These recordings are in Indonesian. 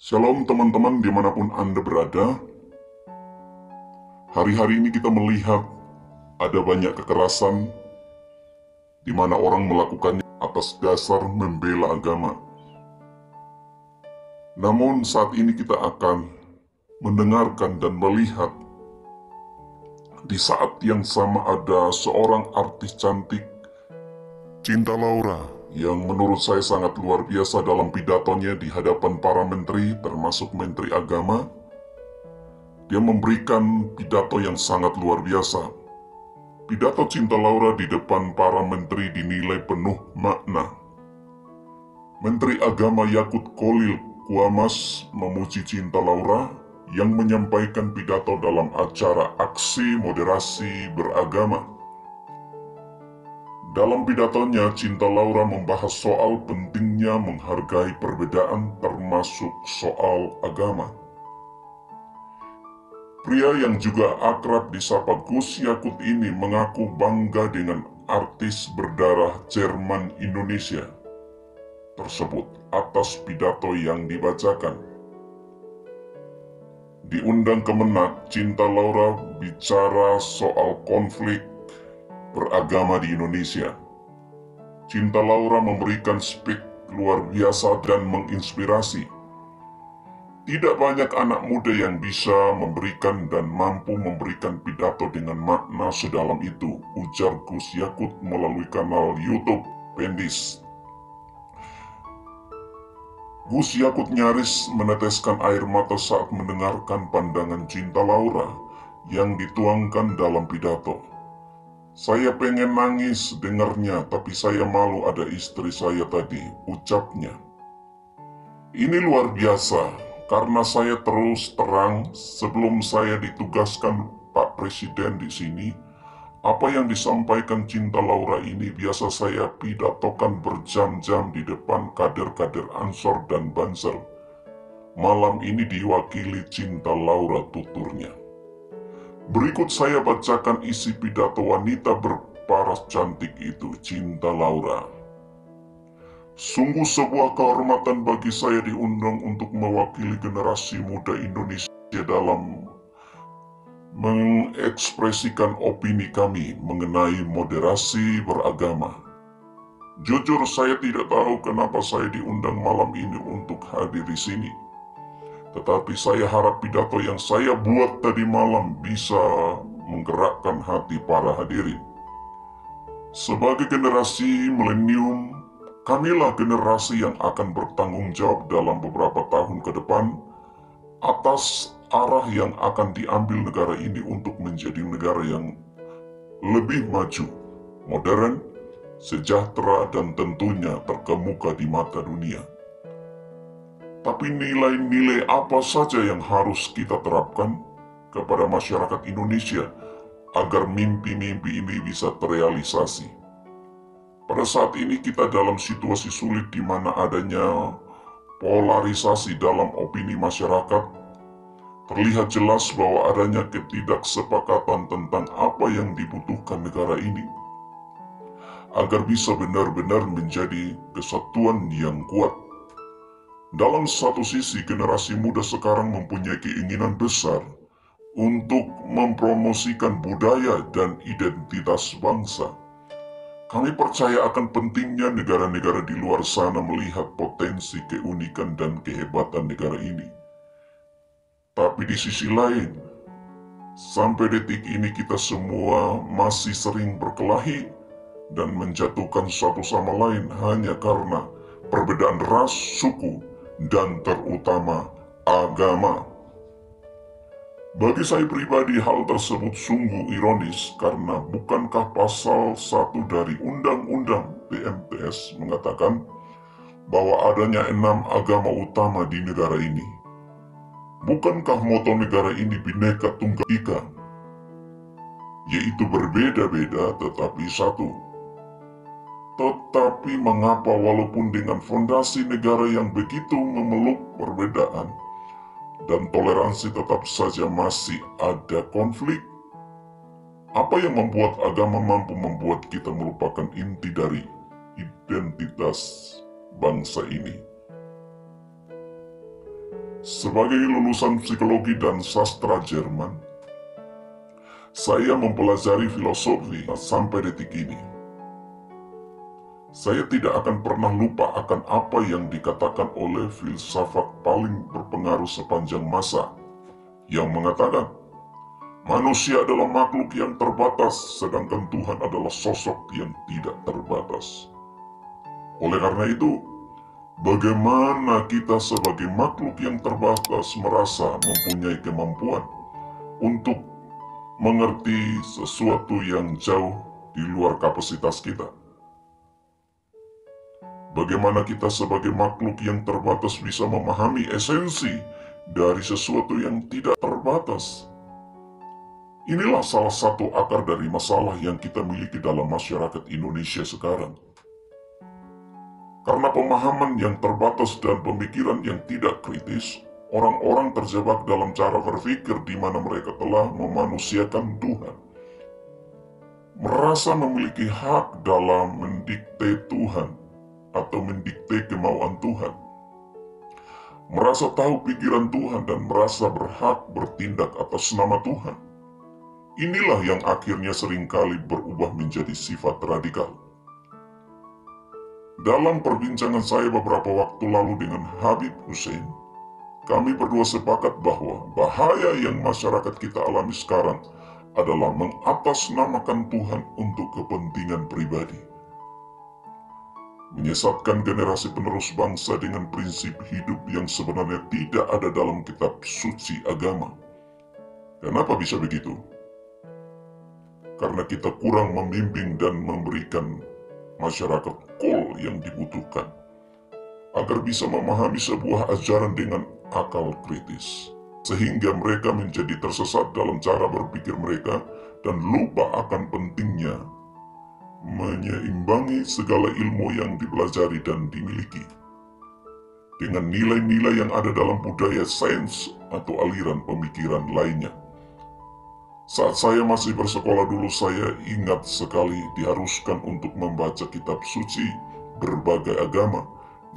Shalom teman-teman dimanapun Anda berada. Hari-hari ini kita melihat ada banyak kekerasan di mana orang melakukannya atas dasar membela agama. Namun saat ini kita akan mendengarkan dan melihat di saat yang sama ada seorang artis cantik, Cinta Laura, yang menurut saya sangat luar biasa dalam pidatonya di hadapan para menteri termasuk Menteri Agama. Dia memberikan pidato yang sangat luar biasa. Pidato Cinta Laura di depan para menteri dinilai penuh makna. Menteri Agama Yakut Khalil Quamas memuji Cinta Laura yang menyampaikan pidato dalam acara aksi moderasi beragama. Dalam pidatonya, Cinta Laura membahas soal pentingnya menghargai perbedaan termasuk soal agama. Pria yang juga akrab disapa Gus Yakut ini mengaku bangga dengan artis berdarah Jerman Indonesia tersebut atas pidato yang dibacakan. Diundang Kemenak, Cinta Laura bicara soal konflik beragama di Indonesia. Cinta Laura memberikan speak luar biasa dan menginspirasi. Tidak banyak anak muda yang bisa memberikan dan mampu memberikan pidato dengan makna sedalam itu, ujar Gus Yakut melalui kanal YouTube Pendis. Gus Yakut nyaris meneteskan air mata saat mendengarkan pandangan Cinta Laura yang dituangkan dalam pidato. Saya pengen nangis dengarnya, tapi saya malu ada istri saya tadi, ucapnya. Ini luar biasa. Karena saya terus terang sebelum saya ditugaskan Pak Presiden di sini, apa yang disampaikan Cinta Laura ini biasa saya pidatokan berjam-jam di depan kader-kader Ansor dan Banser. Malam ini diwakili Cinta Laura tuturnya. Berikut saya bacakan isi pidato wanita berparas cantik itu, Cinta Laura. Sungguh sebuah kehormatan bagi saya diundang untuk mewakili generasi muda Indonesia dalam mengekspresikan opini kami mengenai moderasi beragama. Jujur saya tidak tahu kenapa saya diundang malam ini untuk hadir di sini. Tetapi saya harap pidato yang saya buat tadi malam bisa menggerakkan hati para hadirin. Sebagai generasi milenium, kamilah generasi yang akan bertanggung jawab dalam beberapa tahun ke depan atas arah yang akan diambil negara ini untuk menjadi negara yang lebih maju, modern, sejahtera, dan tentunya terkemuka di mata dunia. Tapi nilai-nilai apa saja yang harus kita terapkan kepada masyarakat Indonesia agar mimpi-mimpi ini bisa terrealisasi? Pada saat ini kita dalam situasi sulit di mana adanya polarisasi dalam opini masyarakat, terlihat jelas bahwa adanya ketidaksepakatan tentang apa yang dibutuhkan negara ini, agar bisa benar-benar menjadi kesatuan yang kuat. Dalam satu sisi, generasi muda sekarang mempunyai keinginan besar untuk mempromosikan budaya dan identitas bangsa. Kami percaya akan pentingnya negara-negara di luar sana melihat potensi keunikan dan kehebatan negara ini. Tapi di sisi lain, sampai detik ini kita semua masih sering berkelahi dan menjatuhkan satu sama lain hanya karena perbedaan ras, suku, dan terutama agama. Bagi saya pribadi hal tersebut sungguh ironis karena bukankah pasal 1 dari Undang-Undang PMTS mengatakan bahwa adanya 6 agama utama di negara ini. Bukankah moto negara ini Bhinneka Tunggal Ika, yaitu berbeda-beda tetapi satu. Tetapi mengapa walaupun dengan fondasi negara yang begitu memeluk perbedaan dan toleransi tetap saja masih ada konflik? Apa yang membuat agama mampu membuat kita melupakan inti dari identitas bangsa ini? Sebagai lulusan psikologi dan sastra Jerman, saya mempelajari filosofi sampai detik ini. Saya tidak akan pernah lupa akan apa yang dikatakan oleh filsafat paling berpengaruh sepanjang masa, yang mengatakan, manusia adalah makhluk yang terbatas, sedangkan Tuhan adalah sosok yang tidak terbatas. Oleh karena itu, bagaimana kita sebagai makhluk yang terbatas merasa mempunyai kemampuan untuk mengerti sesuatu yang jauh di luar kapasitas kita? Bagaimana kita sebagai makhluk yang terbatas bisa memahami esensi dari sesuatu yang tidak terbatas? Inilah salah satu akar dari masalah yang kita miliki dalam masyarakat Indonesia sekarang. Karena pemahaman yang terbatas dan pemikiran yang tidak kritis, orang-orang terjebak dalam cara berpikir di mana mereka telah memanusiakan Tuhan. Merasa memiliki hak dalam mendikte Tuhan atau mendikte kemauan Tuhan. Merasa tahu pikiran Tuhan dan merasa berhak bertindak atas nama Tuhan. Inilah yang akhirnya seringkali berubah menjadi sifat radikal. Dalam perbincangan saya beberapa waktu lalu dengan Habib Hussein, kami berdua sepakat bahwa bahaya yang masyarakat kita alami sekarang adalah mengatasnamakan Tuhan untuk kepentingan pribadi. Menyesatkan generasi penerus bangsa dengan prinsip hidup yang sebenarnya tidak ada dalam kitab suci agama. Kenapa bisa begitu? Karena kita kurang membimbing dan memberikan masyarakat call yang dibutuhkan agar bisa memahami sebuah ajaran dengan akal kritis, sehingga mereka menjadi tersesat dalam cara berpikir mereka dan lupa akan pentingnya menyeimbangi segala ilmu yang dipelajari dan dimiliki dengan nilai-nilai yang ada dalam budaya sains atau aliran pemikiran lainnya. Saat saya masih bersekolah dulu, saya ingat sekali diharuskan untuk membaca kitab suci berbagai agama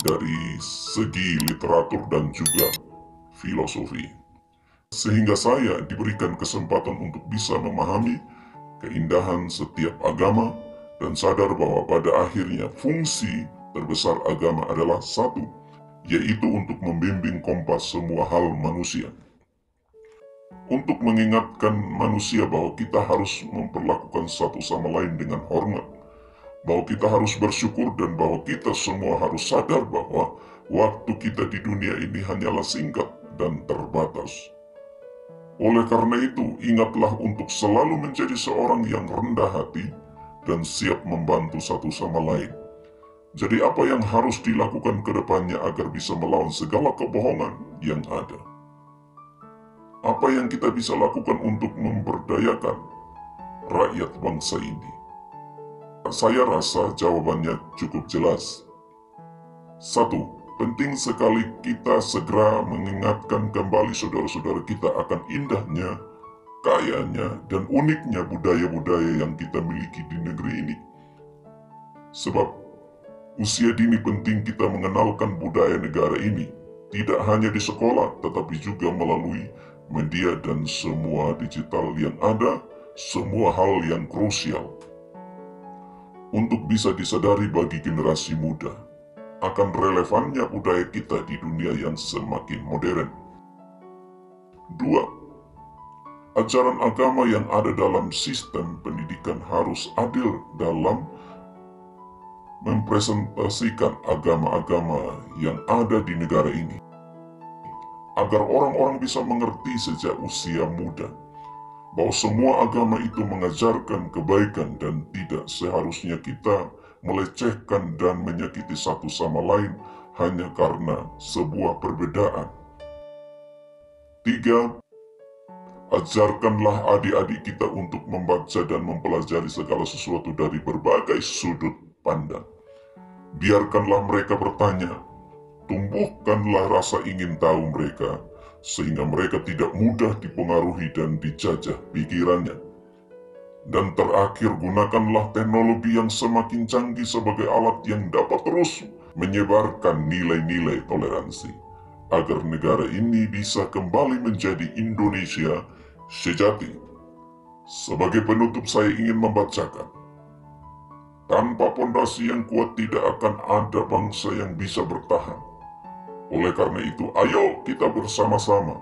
dari segi literatur dan juga filosofi, sehingga saya diberikan kesempatan untuk bisa memahami keindahan setiap agama dan sadar bahwa pada akhirnya fungsi terbesar agama adalah satu, yaitu untuk membimbing kompas semua hal manusia. Untuk mengingatkan manusia bahwa kita harus memperlakukan satu sama lain dengan hormat, bahwa kita harus bersyukur dan bahwa kita semua harus sadar bahwa waktu kita di dunia ini hanyalah singkat dan terbatas. Oleh karena itu, ingatlah untuk selalu menjadi seorang yang rendah hati dan siap membantu satu sama lain. Jadi apa yang harus dilakukan ke depannya agar bisa melawan segala kebohongan yang ada? Apa yang kita bisa lakukan untuk memberdayakan rakyat bangsa ini? Saya rasa jawabannya cukup jelas. 1. Penting sekali kita segera mengingatkan kembali saudara-saudara kita akan indahnya, kayanya, dan uniknya budaya-budaya yang kita miliki di negeri ini. Sebab usia dini penting kita mengenalkan budaya negara ini, tidak hanya di sekolah, tetapi juga melalui media dan semua digital yang ada, semua hal yang krusial. Untuk bisa disadari bagi generasi muda akan relevannya budaya kita di dunia yang semakin modern. 2. Ajaran agama yang ada dalam sistem pendidikan harus adil dalam mempresentasikan agama-agama yang ada di negara ini, agar orang-orang bisa mengerti sejak usia muda bahwa semua agama itu mengajarkan kebaikan dan tidak seharusnya kita melecehkan dan menyakiti satu sama lain hanya karena sebuah perbedaan. 3. Ajarkanlah adik-adik kita untuk membaca dan mempelajari segala sesuatu dari berbagai sudut pandang. Biarkanlah mereka bertanya, tumbuhkanlah rasa ingin tahu mereka, sehingga mereka tidak mudah dipengaruhi dan dijajah pikirannya. Dan terakhir, gunakanlah teknologi yang semakin canggih sebagai alat yang dapat terus menyebarkan nilai-nilai toleransi, agar negara ini bisa kembali menjadi Indonesia sejati. Sebagai penutup saya ingin membacakan, tanpa pondasi yang kuat tidak akan ada bangsa yang bisa bertahan. Oleh karena itu, ayo kita bersama-sama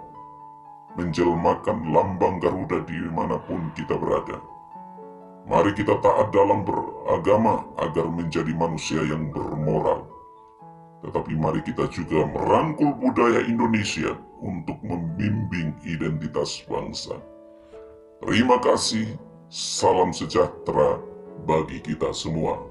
menjelmakan lambang Garuda dimanapun kita berada. Mari kita taat dalam beragama agar menjadi manusia yang bermoral. Tetapi mari kita juga merangkul budaya Indonesia untuk membimbing identitas bangsa. Terima kasih, salam sejahtera bagi kita semua.